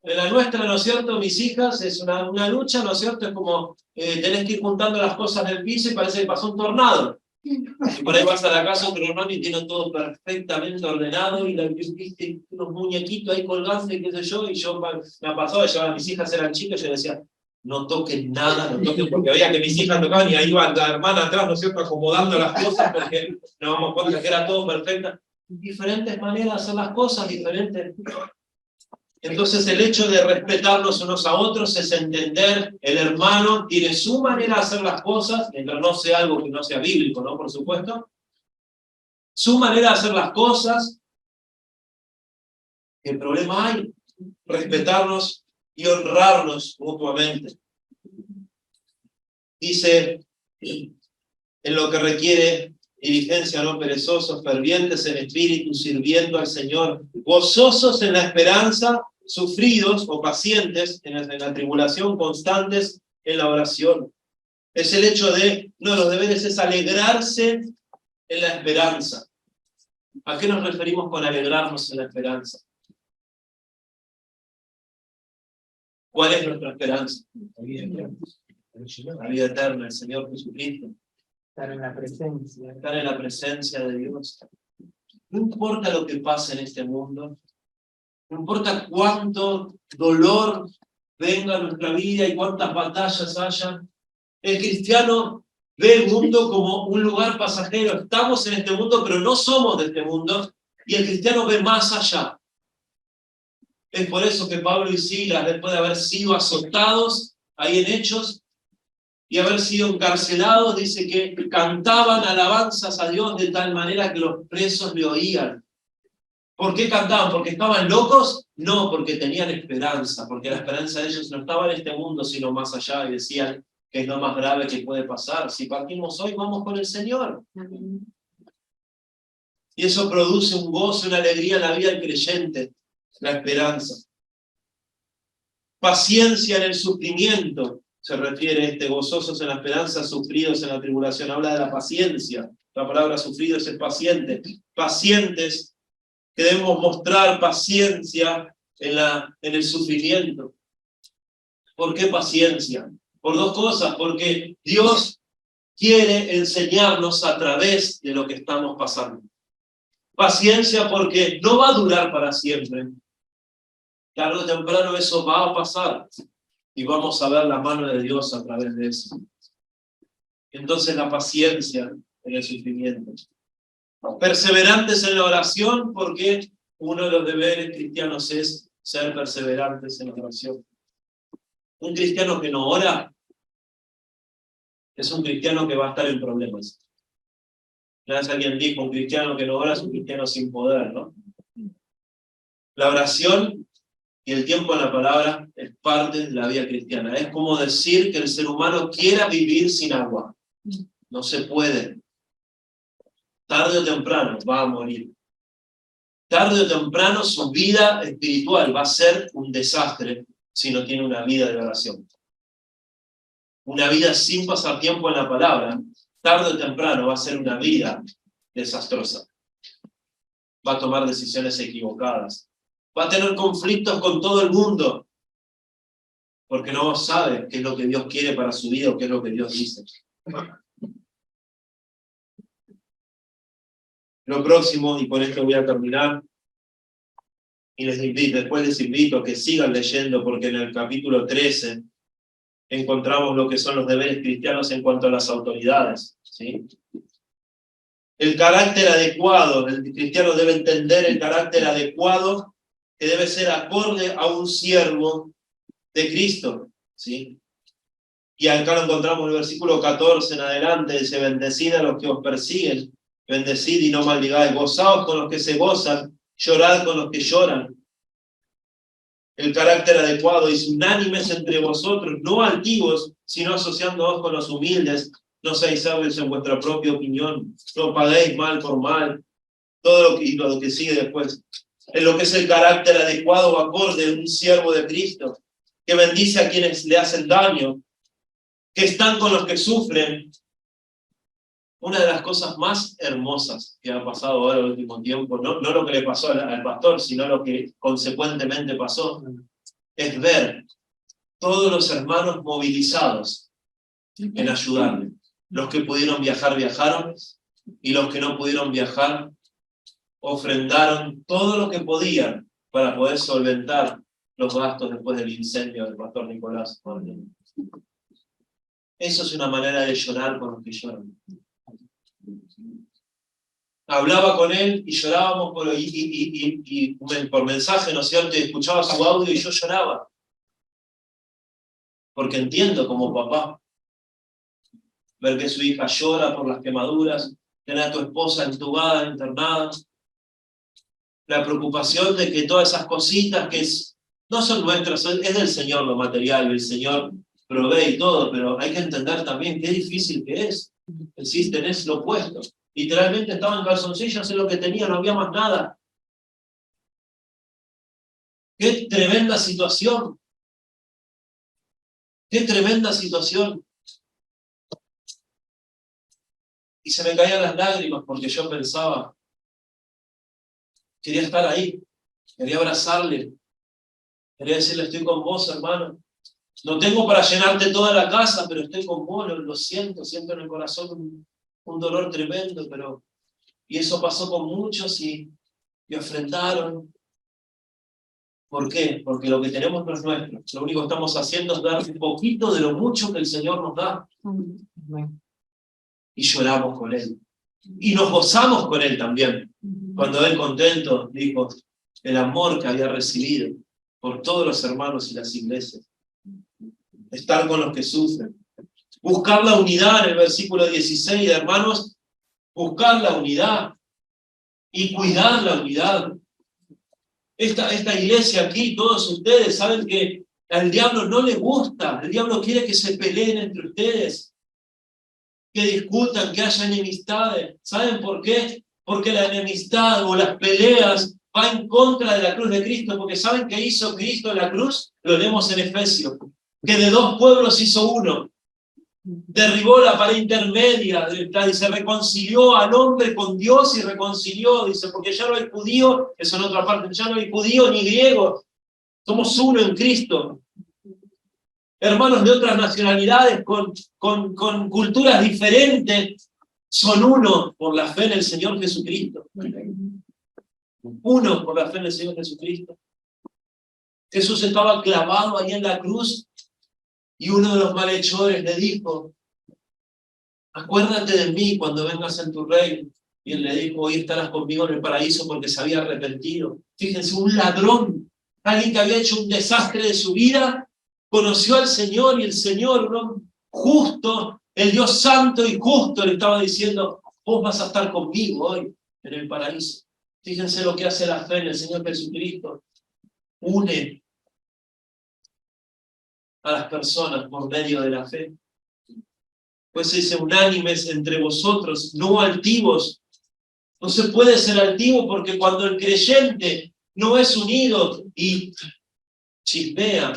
En la nuestra, ¿no es cierto? Mis hijas, es una lucha, ¿no es cierto? Es como tenés que ir juntando las cosas del piso y parece que pasó un tornado. Y por ahí vas a la casa de otro hermano y tiene todo perfectamente ordenado, y viste unos muñequitos ahí colgando, y qué sé yo, y yo me ha pasado de llevar a mis hijas, eran chicas, y yo decía, no toquen nada, no toquen, porque veía que mis hijas tocaban y ahí iba la hermana atrás, ¿no es cierto?, acomodando las cosas, porque nos damos cuenta que era todo perfecto. Diferentes maneras de hacer las cosas, diferentes. Entonces el hecho de respetarnos unos a otros es entender, el hermano tiene su manera de hacer las cosas, mientras no sea algo que no sea bíblico, ¿no? Por supuesto. Su manera de hacer las cosas. ¿Qué problema hay? Respetarnos y honrarnos mutuamente. Dice, en lo que requiere diligencia, no perezosos, fervientes en espíritu, sirviendo al Señor, gozosos en la esperanza, sufridos o pacientes en la tribulación, constantes en la oración. Es el hecho de, uno de los deberes es alegrarse en la esperanza. ¿A qué nos referimos con alegrarnos en la esperanza? ¿Cuál es nuestra esperanza? La vida eterna, el Señor Jesucristo. Estar en la presencia. Estar en la presencia de Dios. No importa lo que pase en este mundo, no importa cuánto dolor venga a nuestra vida y cuántas batallas haya, el cristiano ve el mundo como un lugar pasajero. Estamos en este mundo, pero no somos de este mundo, y el cristiano ve más allá. Es por eso que Pablo y Silas, después de haber sido azotados ahí en Hechos, y haber sido encarcelados, dice que cantaban alabanzas a Dios de tal manera que los presos le oían. ¿Por qué cantaban? ¿Porque estaban locos? No, porque tenían esperanza, porque la esperanza de ellos no estaba en este mundo, sino más allá, y decían que es lo más grave que puede pasar. Si partimos hoy, vamos con el Señor. Y eso produce un gozo, una alegría en la vida del creyente, la esperanza. Paciencia en el sufrimiento. Se refiere gozosos en la esperanza, sufridos en la tribulación. Habla de la paciencia. La palabra sufridos es paciente. Pacientes, que debemos mostrar paciencia en el sufrimiento. ¿Por qué paciencia? Por dos cosas. Porque Dios quiere enseñarnos a través de lo que estamos pasando. Paciencia porque no va a durar para siempre. Tarde o temprano eso va a pasar. Y vamos a ver la mano de Dios a través de eso. Entonces la paciencia en el sufrimiento. Perseverantes en la oración, porque uno de los deberes cristianos es ser perseverantes en la oración. Un cristiano que no ora es un cristiano que va a estar en problemas. Una vez alguien dijo, un cristiano que no ora es un cristiano sin poder, ¿no? La oración y el tiempo en la palabra es parte de la vida cristiana. Es como decir que el ser humano quiera vivir sin agua. No se puede. Tarde o temprano va a morir. Tarde o temprano su vida espiritual va a ser un desastre si no tiene una vida de oración. Una vida sin pasar tiempo en la palabra, tarde o temprano va a ser una vida desastrosa. Va a tomar decisiones equivocadas. Va a tener conflictos con todo el mundo, porque no sabe qué es lo que Dios quiere para su vida o qué es lo que Dios dice. Lo próximo, y con esto voy a terminar, y después les invito a que sigan leyendo, porque en el capítulo 13 encontramos lo que son los deberes cristianos en cuanto a las autoridades, ¿sí? El carácter adecuado, el cristiano debe entender el carácter adecuado que debe ser acorde a un siervo de Cristo, ¿sí? Y acá lo encontramos en el versículo 14 en adelante, dice, bendecid a los que os persiguen, bendecid y no maldigáis, gozaos con los que se gozan, llorad con los que lloran. El carácter adecuado, dice, unánimes entre vosotros, no altivos, sino asociándoos con los humildes, no seáis sabios en vuestra propia opinión, no paguéis mal por mal, todo lo que sigue después. En lo que es el carácter adecuado o acorde de un siervo de Cristo, que bendice a quienes le hacen daño, que están con los que sufren. Una de las cosas más hermosas que ha pasado ahora en el último tiempo, no lo que le pasó al pastor, sino lo que consecuentemente pasó, es ver todos los hermanos movilizados en ayudarle. Los que pudieron viajar, viajaron, y los que no pudieron viajar, ofrendaron todo lo que podían para poder solventar los gastos después del incendio del pastor Nicolás. Eso es una manera de llorar con los que lloran. Hablaba con él y llorábamos por mensaje, ¿no es cierto? Y escuchaba su audio y yo lloraba. Porque entiendo como papá, ver que su hija llora por las quemaduras, tener a tu esposa entubada, internada, la preocupación de que todas esas cositas que no son nuestras, es del Señor lo material, el Señor provee y todo, pero hay que entender también qué difícil que es. Si tenés lo opuesto. Literalmente estaba en calzoncillos, en lo que tenía, no había más nada. ¡Qué tremenda situación! ¡Qué tremenda situación! Y se me caían las lágrimas porque yo pensaba, quería estar ahí, quería abrazarle, quería decirle, estoy con vos, hermano. No tengo para llenarte toda la casa, pero estoy con vos, lo siento en el corazón un dolor tremendo, pero... Y eso pasó con muchos y ofrendaron. ¿Por qué? Porque lo que tenemos no es nuestro. Lo único que estamos haciendo es dar un poquito de lo mucho que el Señor nos da. Y lloramos con Él. Y nos gozamos con Él también. Cuando Él contento dijo el amor que había recibido por todos los hermanos y las iglesias. Estar con los que sufren. Buscar la unidad en el versículo 16, hermanos. Buscar la unidad. Y cuidar la unidad. Esta iglesia aquí, todos ustedes saben que al diablo no le gusta, el diablo quiere que se peleen entre ustedes, que discutan, que haya enemistades. ¿Saben por qué? Porque la enemistad o las peleas va en contra de la cruz de Cristo, porque ¿saben qué hizo Cristo en la cruz? Lo leemos en Efesios, que de dos pueblos hizo uno. Derribó la pared intermedia, y se reconcilió al hombre con Dios y reconcilió, dice, porque ya no hay judío, eso en otra parte, ya no hay judío ni griego, somos uno en Cristo. Hermanos de otras nacionalidades, con culturas diferentes, son uno por la fe en el Señor Jesucristo. Uno por la fe en el Señor Jesucristo. Jesús estaba clavado ahí en la cruz, y uno de los malhechores le dijo, acuérdate de mí cuando vengas en tu reino. Y él le dijo, hoy estarás conmigo en el paraíso, porque se había arrepentido. Fíjense, un ladrón, alguien que había hecho un desastre de su vida, conoció al Señor, y el Señor, un hombre justo, el Dios santo y justo, le estaba diciendo, vos vas a estar conmigo hoy en el paraíso. Fíjense lo que hace la fe en el Señor Jesucristo. Une a las personas por medio de la fe. Pues dice, unánimes entre vosotros, no altivos. No se puede ser altivo porque cuando el creyente no es unido y chismea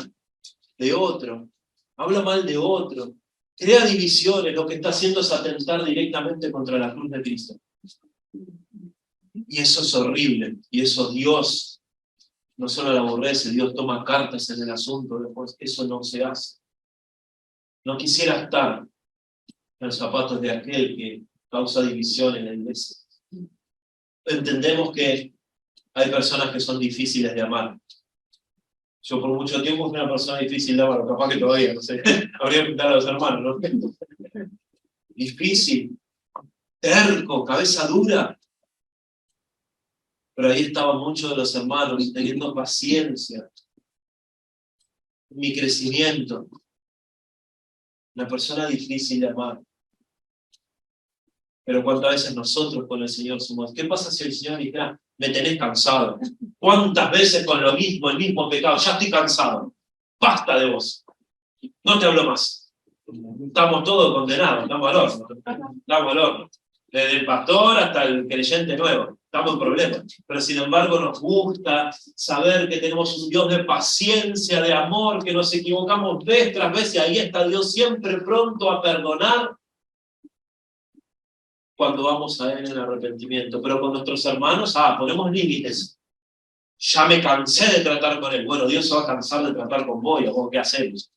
de otro, habla mal de otro, crea divisiones, lo que está haciendo es atentar directamente contra la cruz de Cristo. Y eso es horrible, y eso Dios no solo la aborrece, Dios toma cartas en el asunto, después eso no se hace. No quisiera estar en los zapatos de aquel que causa división en la iglesia. Entendemos que hay personas que son difíciles de amar. Yo por mucho tiempo fui una persona difícil de amar, capaz que todavía, no sé, habría que pintar a los hermanos, ¿no? Difícil, terco, cabeza dura. Pero ahí estaban muchos de los hermanos teniendo paciencia. Mi crecimiento. Una persona difícil de amar. Pero cuántas veces nosotros con el Señor somos. ¿Qué pasa si el Señor dijera, me tenés cansado? ¿Cuántas veces con lo mismo, el mismo pecado? Ya estoy cansado. Basta de vos. No te hablo más. Estamos todos condenados, estamos al horno. Estamos al horno. Desde el pastor hasta el creyente nuevo. Estamos en problemas. Pero sin embargo nos gusta saber que tenemos un Dios de paciencia, de amor, que nos equivocamos vez tras vez, y ahí está Dios siempre pronto a perdonar cuando vamos a Él en arrepentimiento. Pero con nuestros hermanos, ponemos límites. Ya me cansé de tratar con Él. Bueno, Dios se va a cansar de tratar con vos, ¿y vos qué hacemos?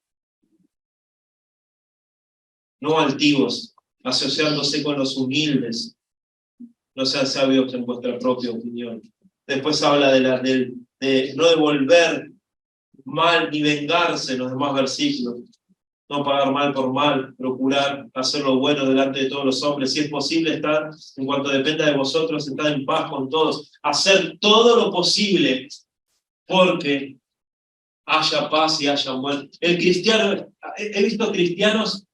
No altivos, asociándose con los humildes. No sean sabios en vuestra propia opinión. Después habla de no devolver mal ni vengarse en los demás versículos. No pagar mal por mal, procurar hacer lo bueno delante de todos los hombres. Si es posible estar, en cuanto dependa de vosotros, estar en paz con todos. Hacer todo lo posible porque haya paz y haya buen. El cristiano, he visto cristianos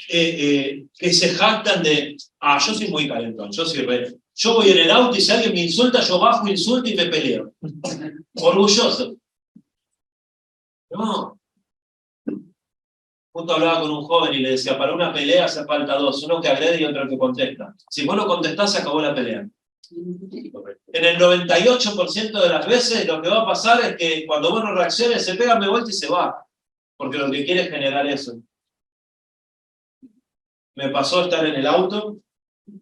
que se jactan de, yo soy muy calentón, yo voy en el auto y si alguien me insulta, yo bajo, insulto y me peleo. Orgulloso. No. Justo hablaba con un joven y le decía, para una pelea hace falta dos, uno que agrede y otro que contesta. Si vos no contestás, se acabó la pelea. En el 98% de las veces lo que va a pasar es que cuando vos no reacciones, se pega, me vuelta y se va. Porque lo que quiere es generar eso. Me pasó estar en el auto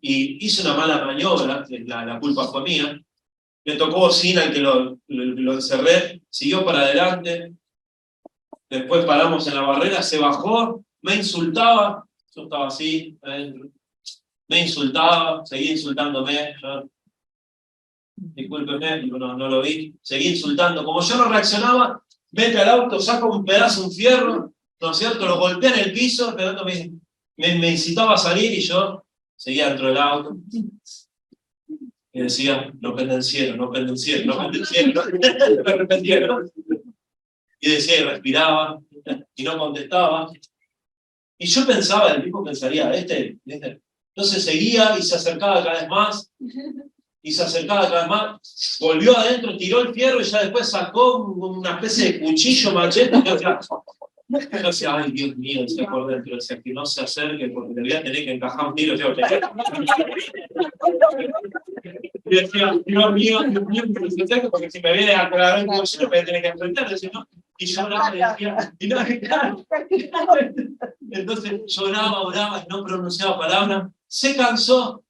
y hice una mala maniobra, la culpa fue mía. Le tocó bocina al que lo encerré, siguió para adelante. Después paramos en la barrera, se bajó, me insultaba, yo estaba así, adentro. Me insultaba, seguía insultándome, yo, discúlpeme, no lo vi, seguía insultando. Como yo no reaccionaba, mete al auto, saca un pedazo, un fierro, ¿no es cierto? Lo golpea en el piso, esperando me incitaba a salir y yo seguía dentro del auto. Y decía, no pendenciero, no pendenciero, no pendenciero, no pendenciero. Y decía, y respiraba, y no contestaba. Y yo pensaba, el tipo pensaría, este. Entonces seguía y se acercaba cada vez más, y se acercaba cada vez más, volvió adentro, tiró el fierro y ya después sacó una especie de cuchillo machete que hacía, yo decía, ay Dios mío, decía por dentro, decía que no se acerque porque le voy a tener que encajar un tiro. Y decía, Dios mío, que no se acerque porque si me viene a clavar un cuchillo me voy a tener que enfrentar, decía, ¿no? Y lloraba y decía, y no, claro. Entonces lloraba, oraba y no pronunciaba palabra, se cansó,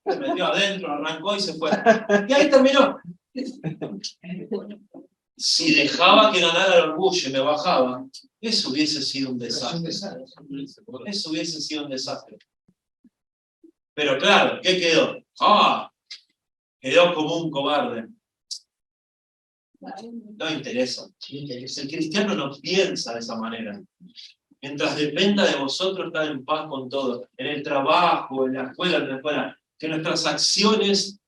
se metió adentro, arrancó y se fue. Y ahí terminó. Si dejaba que ganara el orgullo y me bajaba, eso hubiese sido un desastre. Eso hubiese sido un desastre. Pero claro, ¿qué quedó? Quedó como un cobarde. No interesa. El cristiano no piensa de esa manera. Mientras dependa de vosotros, estar en paz con todo. En el trabajo, en la escuela, que nuestras acciones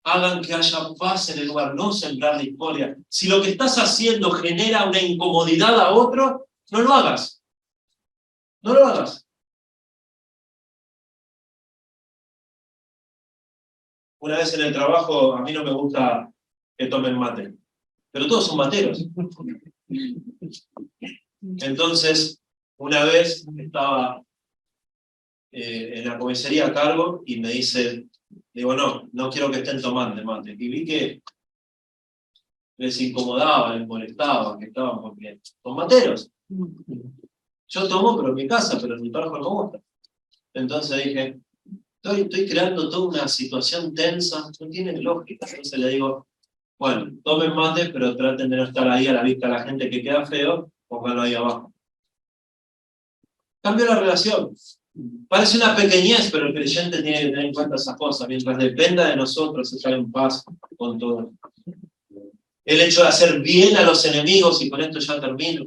hagan que haya paz en el lugar, no sembrar discordia. Si lo que estás haciendo genera una incomodidad a otro, no lo hagas. No lo hagas. Una vez en el trabajo, a mí no me gusta que tomen mate, pero todos son materos. Entonces, una vez estaba en la comisaría a cargo y me dice, digo, no quiero que estén tomando mate. Y vi que les incomodaba, les molestaba, que estaban porque son materos. Yo tomo, pero en mi casa, pero en mi trabajo no me gusta. Entonces dije, estoy creando toda una situación tensa, no tiene lógica. Entonces le digo, bueno, tomen mate, pero traten de no estar ahí a la vista de la gente que queda feo, pónganlo ahí abajo. Cambió la relación. Parece una pequeñez, pero el creyente tiene que tener en cuenta esas cosas, mientras dependa de nosotros estar en paz con todo. El hecho de hacer bien a los enemigos, y con esto ya termino,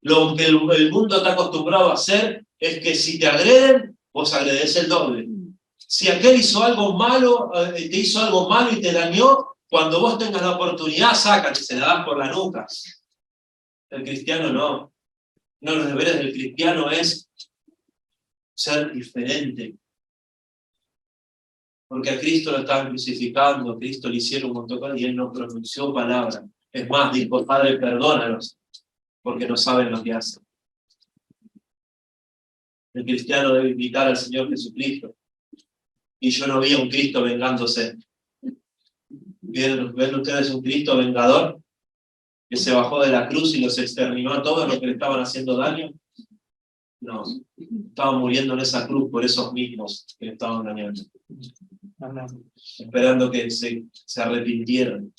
lo que el mundo está acostumbrado a hacer es que si te agreden, vos agredés el doble. Si aquel hizo algo malo, te hizo algo malo y te dañó, cuando vos tengas la oportunidad, sácate, se la das por la nuca. El cristiano no. Uno de los deberes del cristiano es ser diferente. Porque a Cristo lo estaban crucificando, a Cristo le hicieron un montón de cosas y él no pronunció palabra. Es más, dijo, Padre, perdónalos, porque no saben lo que hacen. El cristiano debe invitar al Señor Jesucristo. Y yo no vi a un Cristo vengándose. ¿Ven ustedes un Cristo vengador? Que se bajó de la cruz y los exterminó a todos los que le estaban haciendo daño. No, estaban muriendo en esa cruz por esos mismos que le estaban dañando. Esperando que se arrepintieran.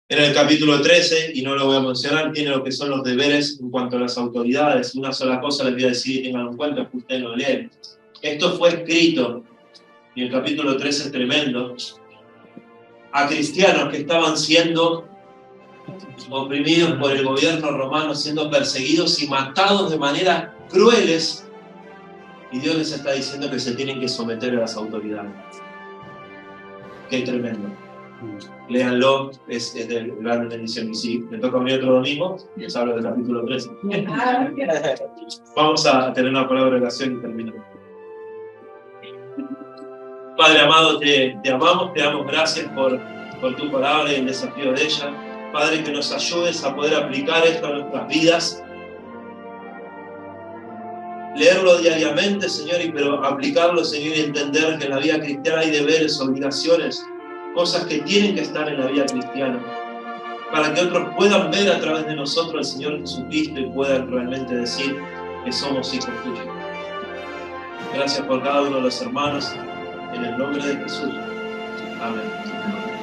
En el capítulo 13, y no lo voy a mencionar, tiene lo que son los deberes en cuanto a las autoridades. Una sola cosa les voy a decir y tengan en cuenta que ustedes lo leen. Esto fue escrito, y el capítulo 13 es tremendo, a cristianos que estaban siendo oprimidos por el gobierno romano, siendo perseguidos y matados de maneras crueles, y Dios les está diciendo que se tienen que someter a las autoridades. Qué tremendo. Léanlo, es de gran bendición. Y si me toca a mí otro domingo, les hablo del capítulo 13. Vamos a tener una palabra de oración y terminamos. Padre amado, te amamos, te damos gracias por tu palabra y el desafío de ella. Padre, que nos ayudes a poder aplicar esto a nuestras vidas. Leerlo diariamente, Señor, pero aplicarlo, Señor, y entender que en la vida cristiana hay deberes, obligaciones, cosas que tienen que estar en la vida cristiana, para que otros puedan ver a través de nosotros al Señor Jesucristo y puedan realmente decir que somos hijos tuyos. Gracias por cada uno de los hermanos, en el nombre de Jesús. Amén.